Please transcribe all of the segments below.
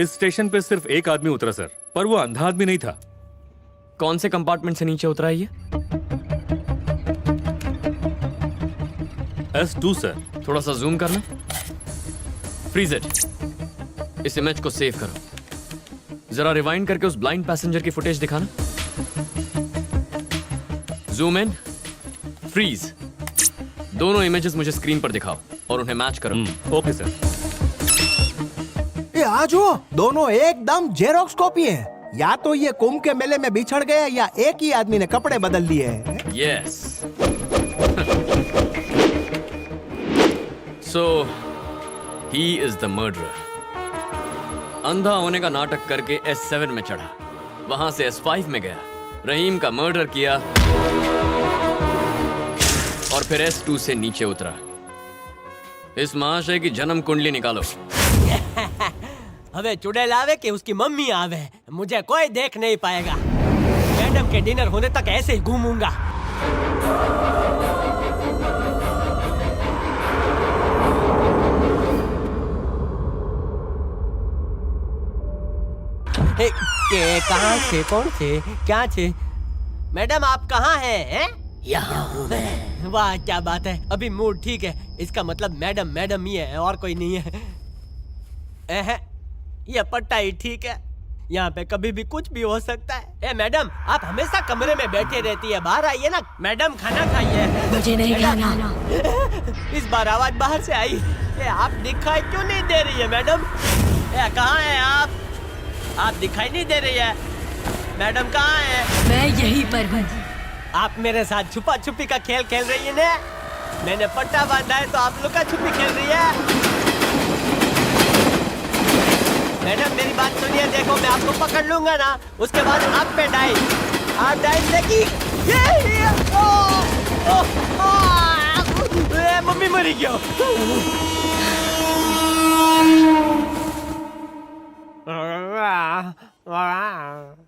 इस स्टेशन पे सिर्फ एक आदमी उतरा सर, पर वो अंधा आदमी नहीं था। कौन से कंपार्टमेंट से नीचे उतरा है ये? S2 sir. थोड़ा सा जूम करना। Freeze it. इस इमेज को सेव करो। जरा रिवाइंड करके उस ब्लाइंड पैसेंजर की फुटेज दिखाना। Zoom in, freeze. दोनों इमेजेस मुझे स्क्रीन पर दिखाओ और उन्हें मैच करो। Okay sir. ये आज वो दोनों एकदम जेरोक्स कॉपी है। या तो ये कुंभ के मेले में बिछड़ गए या एक ही आदमी ने कपड़े बदल लिए हैं। Yes. So he is the murderer. अंधा होने का नाटक करके S7 में चढ़ा, वहां से S5 में गया, रहीम का मर्डर किया और फिर S2 से नीचे उतरा। इस महाशय की जन्म कुंडली निकालो। हमें चुड़ैल आवे कि उसकी मम्मी आवे, मुझे कोई देख नहीं पाएगा। मैडम के डिनर होने तक ऐसे ही घूमूंगा। कहाँ थे, कौन थे, क्या थे? मैडम आप कहाँ हैं? यहाँ हूँ मैं। वाह क्या बात है, अभी मूड ठीक है। इसका मतलब मैडम मैडम ही है और कोई नहीं है। ये पट्टा ही ठीक है, यहाँ पे कभी भी कुछ भी हो सकता है। ए मैडम, आप हमेशा कमरे में बैठे रहती है, बाहर आइए ना। मैडम खाना खाइए। मुझे नहीं खाना। इस बार आवाज बाहर से आई। आप दिखाई क्यों नहीं दे रही है मैडम? कहाँ है आप दिखाई नहीं दे रही है। मैडम कहाँ है? मैं यहीं पर हूँ। आप मेरे साथ छुपा छुपी का खेल खेल रही है ना? मैंने पट्टा बांधा है तो आप लुका छुपी खेल रही है। मैडम मेरी बात सुनिए, देखो मैं आपको पकड़ लूंगा ना, उसके बाद आप पे डाइव। आप डाइव देखी? मम्मी मरी क्यों?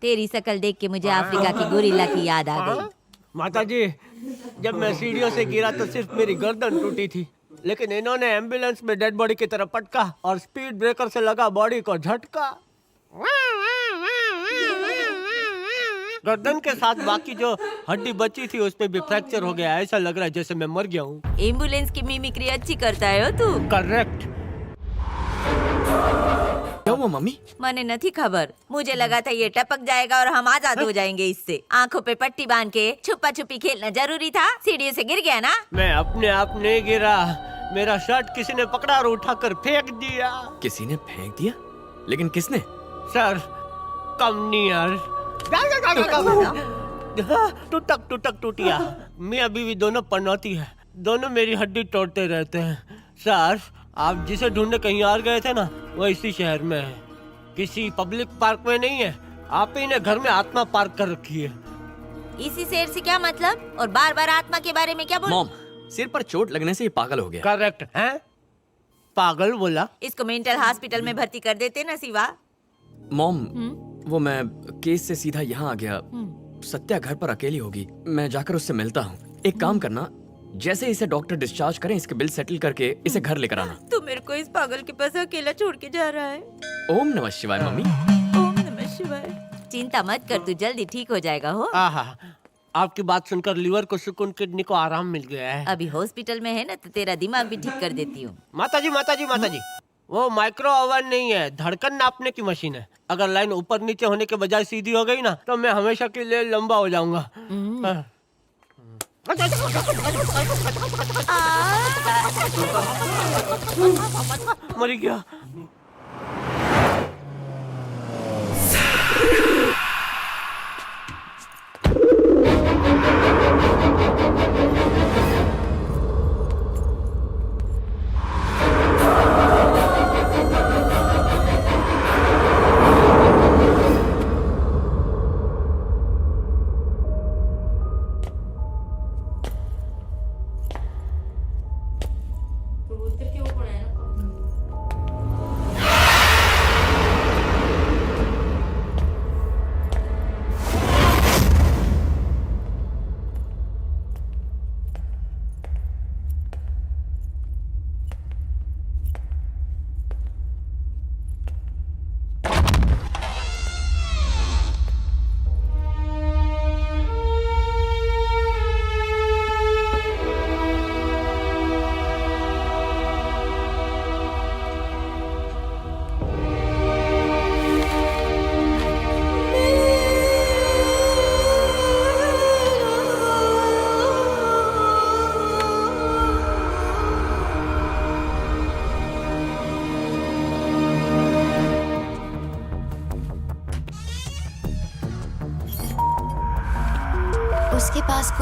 तेरी शक्ल देख के मुझे अफ्रीका की गोरिल्ला की याद आ गई। माता जी, जब मैं सीढ़ियों से गिरा तो सिर्फ मेरी गर्दन टूटी थी, लेकिन इन्होंने एम्बुलेंस में डेड बॉडी की तरफ पटका और स्पीड ब्रेकर से लगा बॉडी को झटका। गर्दन के साथ बाकी जो हड्डी बची थी उसमें भी फ्रैक्चर हो गया। ऐसा लग रहा है जैसे मैं मर गया हूँ। एम्बुलेंस की मिमिक्री अच्छी करता है हो तू। करेक्ट। क्या हुआ मम्मी? मने नहीं खबर, मुझे लगा था ये टपक जाएगा और हम आजाद हो जाएंगे इससे। आंखों पे पट्टी बांध के छुपा छुपी खेलना जरूरी था। सीढ़ियों से गिर गया ना? मैं अपने आप नहीं गिरा, मेरा शर्ट किसी ने पकड़ा और उठाकर फेंक दिया। किसी ने फेंक दिया? लेकिन किसने? Sir, come near. टूटक टूटक टूटिया। मियां बीवी दोनों पनौती है, दोनों मेरी हड्डी तोड़ते रहते हैं। सर, आप जिसे ढूंढने कहीं और गए थे ना, वो इसी शहर में है, किसी पब्लिक पार्क में नहीं है। आप ही ने घर में आत्मा पार्क कर रखी है। इसी शहर से क्या मतलब? और बार बार आत्मा के बारे में क्या बोल? मॉम, सिर पर चोट लगने से ये पागल हो गया। करेक्ट है? पागल बोला? इसको मेंटल हॉस्पिटल में भर्ती कर देते ना शिवा। मॉम, वो मैं केस से सीधा यहाँ आ गया। सत्या घर पर अकेली होगी, मैं जाकर उससे मिलता हूँ। एक काम करना, जैसे इसे डॉक्टर डिस्चार्ज करें, इसके बिल सेटल करके इसे घर लेकर आना। तू मेरे को इस पागल के पास अकेला छोड़ के जा रहा है। ओम नमः शिवाय मम्मी। ओम नमः शिवाय। चिंता मत कर, तू जल्दी ठीक हो जाएगा हो। आहा, आपकी बात सुनकर लीवर को सुकून, किडनी को आराम मिल गया है। अभी हॉस्पिटल में है ना, तो तेरा दिमाग भी ठीक कर देती हूँ। माता जी, वो माइक्रो ओवन नहीं है, धड़कन नापने की मशीन है। अगर लाइन ऊपर नीचे होने के बजाय सीधी हो गई ना, तो मैं हमेशा के लिए लंबा हो जाऊंगा। मर गया।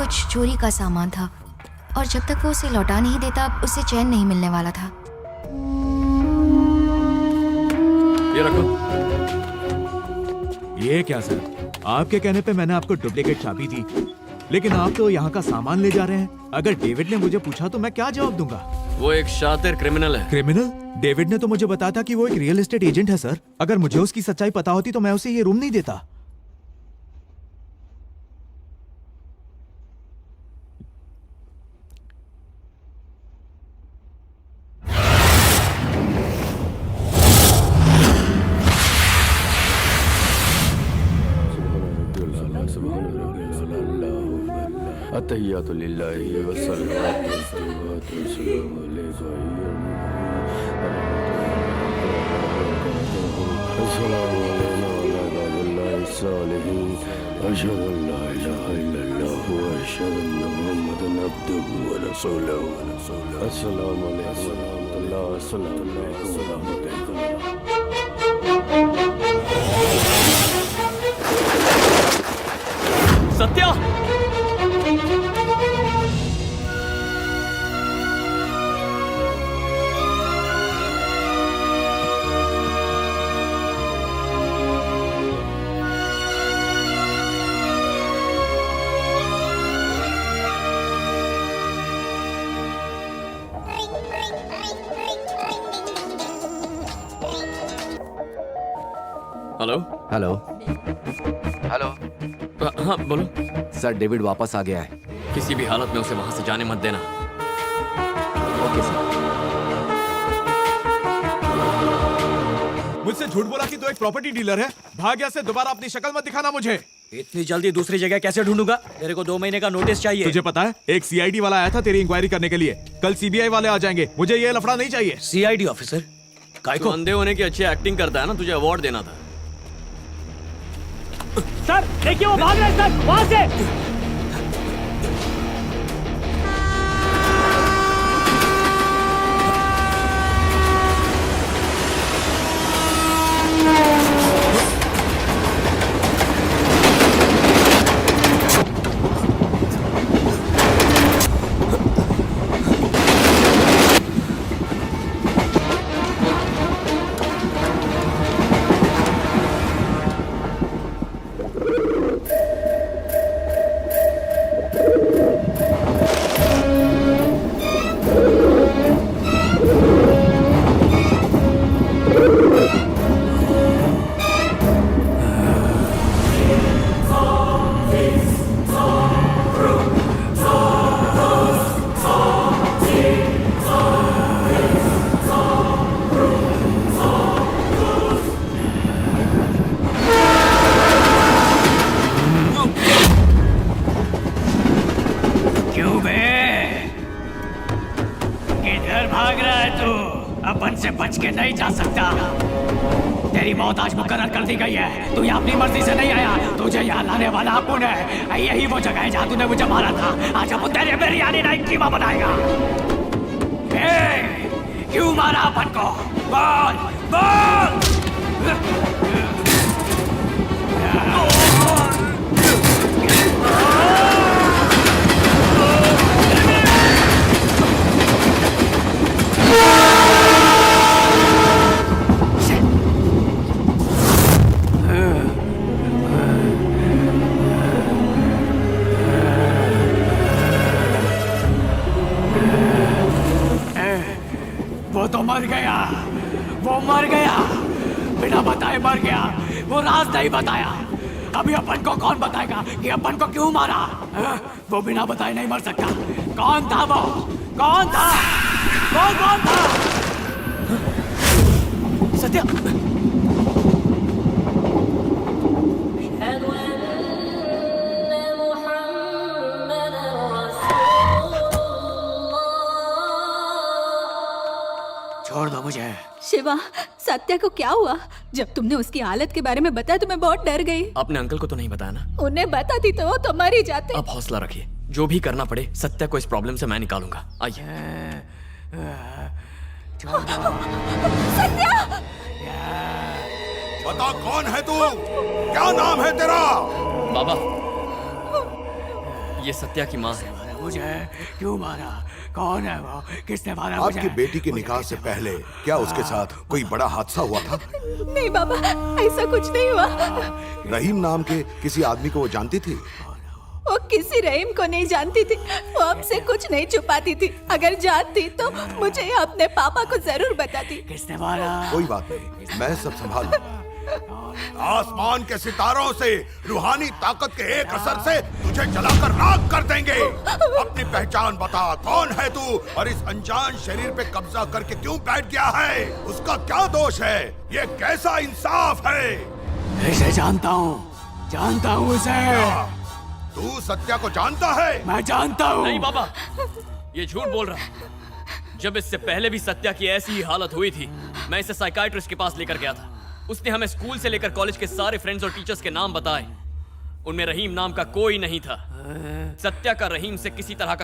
कुछ चोरी का सामान था और जब तक वो उसे लौटा नहीं देता उसे चैन नहीं मिलने वाला था। ये रखो। ये क्या सर, आपके कहने पे मैंने आपको डुप्लीकेट चाबी दी, लेकिन आप तो यहाँ का सामान ले जा रहे हैं। अगर डेविड ने मुझे पूछा तो मैं क्या जवाब दूंगा? वो एक शातिर क्रिमिनल है। क्रिमिनल? डेविड ने तो मुझे बताया था कि वो एक रियल एस्टेट एजेंट है सर। अगर मुझे उसकी सच्चाई पता होती तो मैं उसे ये रूम नहीं देता। अतहियातु लिल्लाहि वस्सलातु वस्सलामु अलैका अस्सलामु अलैना व अला इबादिल्लाहि सालिहीन अशहदु अन ला इलाहा इल्लल्लाह व अशहदु अन्न मुहम्मदन अब्दुहु व रसूलुहु। अस्सलामु अलैकुम व रहमतुल्लाह। अस्सलामु अलैकुम व रहमतुल्लाह। सत्या! हेलो। हेलो। हेलो। हाँ बोलो। सर डेविड वापस आ गया है। किसी भी हालत में उसे वहां से जाने मत देना। Okay sir. मुझसे झूठ बोला कि तू एक प्रॉपर्टी डीलर है। भाग्य से दोबारा अपनी शक्ल मत दिखाना मुझे। इतनी जल्दी दूसरी जगह कैसे ढूंढूंगा? तेरे को 2 महीने का नोटिस चाहिए। तुझे पता है एक सीआईडी वाला आया था तेरी इंक्वायरी करने के लिए। कल सीबीआई वाले आ जाएंगे। मुझे ये लफड़ा नहीं चाहिए। CID officer? काय तू को? अंधे होने की अच्छी एक्टिंग करता है ना, तुझे अवार्ड देना था। सर देखिए वो भाग रहा है सर, वहां से। अपन से बच के नहीं जा सकता। तेरी मौत आज मुकर्रर कर दी गई है। तू यहाँ अपनी मर्जी से नहीं आया, तुझे यहाँ लाने वाला अपुन है। यही वो जगह है जहाँ तूने मुझे मारा था। आज अपुन तेरे बिरयानी नाइट कीमा बनाएगा। क्यों मारा अपन को? बोल बोल। वो तो मर गया, वो मर गया, बिना बताए मर गया। वो राज नहीं बताया। अभी अपन को कौन बताएगा कि अपन को क्यों मारा? वो बिना बताए नहीं मर सकता। कौन था वो? कौन था? वो कौन था? सत्या! छोड़ दो मुझे। शिवा, सत्या को क्या हुआ? जब तुमने उसकी हालत के बारे में बताया तो मैं बहुत डर गई। अपने अंकल को तो नहीं बताया ना? उन्हें बताती तो वो तो मर ही जाते। अब हौसला रखिए, जो भी करना पड़े सत्या को इस प्रॉब्लम से मैं निकालूंगा। आइए। सत्या! बता कौन है तू? क्या नाम है तेरा? बाबा, ये सत्या की माँ है। मुझे क्यों मारा? कौन है वो? किसने मारा मुझे? आपकी बेटी के निकाह से पहले क्या उसके साथ कोई बड़ा हादसा हुआ था? नहीं बाबा, ऐसा कुछ नहीं हुआ। रहीम नाम के किसी आदमी को वो जानती थी? वो किसी रहीम को नहीं जानती थी। वो हमसे कुछ नहीं छुपाती थी। अगर जानती तो मुझे या अपने पापा को जरूर बताती। किसने मारा? कोई बात नहीं, मैं सब संभाल लूंगा। आसमान के सितारों से रूहानी ताकत के एक असर से तुझे जलाकर राख कर देंगे। अपनी पहचान बता, कौन है तू और इस अनजान शरीर पे कब्जा करके क्यों बैठ गया है? उसका क्या दोष है? ये कैसा इंसाफ है? इसे जानता हूँ इसे। तू सत्या को जानता है? मैं जानता हूँ। नहीं बाबा, ये झूठ बोल रहा है। जब इससे पहले भी सत्या की ऐसी ही हालत हुई थी, मैं इसे साइकाइट्रिस्ट के पास लेकर गया था। उसने हमें स्कूल से लेकर कॉलेज के सारे फ्रेंड्स और टीचर्स के नाम बताए। उनमें रहीम नाम का कोई नहीं था। सत्या का रहीम से किसी तरह का